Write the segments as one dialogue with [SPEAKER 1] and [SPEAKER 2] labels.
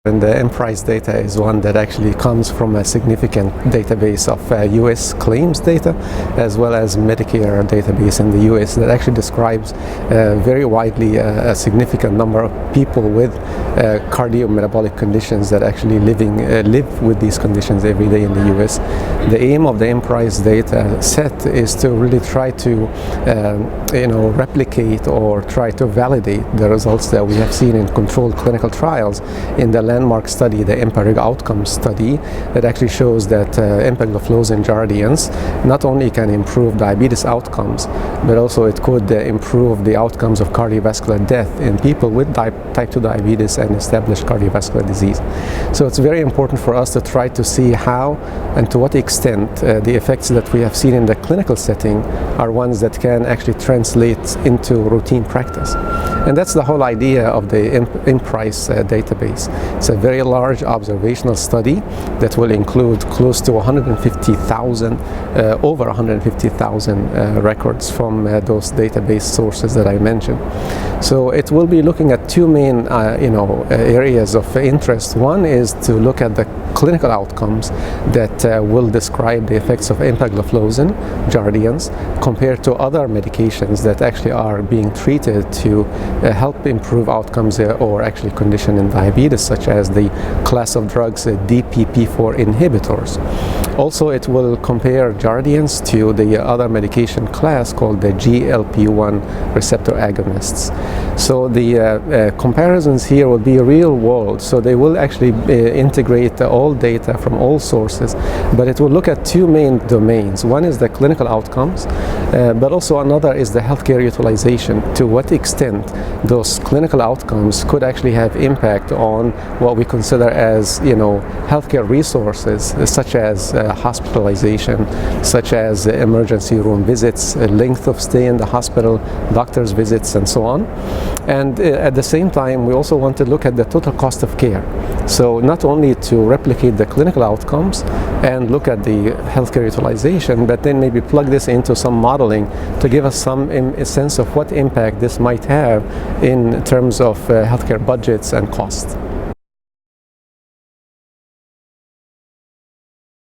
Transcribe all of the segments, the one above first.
[SPEAKER 1] And the EMPRISE data is one that actually comes from a significant database of US claims data, as well as Medicare database in the US that actually describes very widely a significant number of people with cardiometabolic conditions that actually live with these conditions every day in the US. The aim of the EMPRISE data set is to really try to replicate or try to validate the results that we have seen in controlled clinical trials in the landmark study, the EMPRISE outcome study, that actually shows that empagliflozin Jardiance not only can improve diabetes outcomes, but also it could improve the outcomes of cardiovascular death in people with type 2 diabetes and established cardiovascular disease. So it's very important for us to try to see how and to what extent the effects that we have seen in the clinical setting are ones that can actually translate into routine practice. And that's the whole idea of the EMPRISE database. It's a very large observational study that will include close to 150,000, over 150,000 records from those database sources that I mentioned. So it will be looking at two main areas of interest. One is to look at the clinical outcomes that will describe the effects of empagliflozin Jardiance compared to other medications that actually are being treated to help improve outcomes or actually condition in diabetes, such as the class of drugs DPP4 inhibitors. Also, it will compare Jardiance to the other medication class called the GLP-1 receptor agonists. So the comparisons here will be real world, so they will actually integrate all data from all sources, but it will look at two main domains. One is the clinical outcomes, but also another is the healthcare utilization. To what extent those clinical outcomes could actually have impact on what we consider as healthcare resources, such as hospitalization, such as emergency room visits, length of stay in the hospital, doctor's visits, and so on. And at the same time, we also want to look at the total cost of care. So not only to replicate the clinical outcomes and look at the healthcare utilization, but then maybe plug this into some modeling to give us some sense of what impact this might have in terms of healthcare budgets and costs.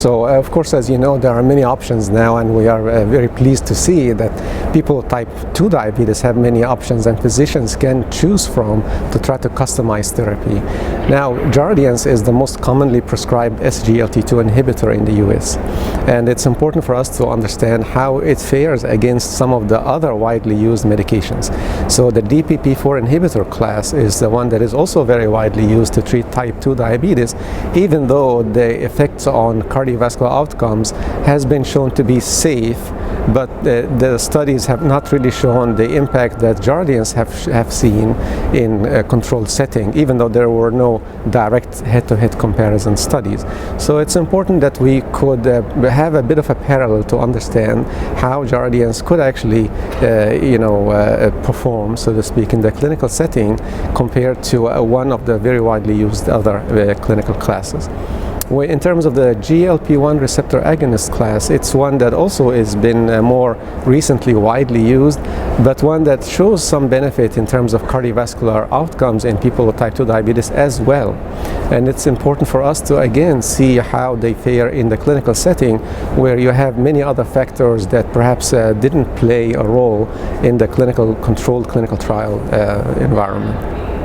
[SPEAKER 1] So of course, as you know, there are many options now, and we are very pleased to see that people with type 2 diabetes have many options and physicians can choose from to try to customize therapy. Now, Jardiance is the most commonly prescribed SGLT2 inhibitor in the US, and it's important for us to understand how it fares against some of the other widely used medications. So the DPP4 inhibitor class is the one that is also very widely used to treat type 2 diabetes, even though the effects on cardiovascular outcomes has been shown to be safe, but the studies have not really shown the impact that Jardiance have seen in a controlled setting, even though there were no direct head-to-head comparison studies. So it's important that we could have a bit of a parallel to understand how Jardiance could actually perform, so to speak, in the clinical setting compared to one of the very widely used other clinical classes. In terms of the GLP-1 receptor agonist class, it's one that also has been more recently widely used, but one that shows some benefit in terms of cardiovascular outcomes in people with type 2 diabetes as well. And it's important for us to again see how they fare in the clinical setting, where you have many other factors that perhaps didn't play a role in the controlled clinical trial environment.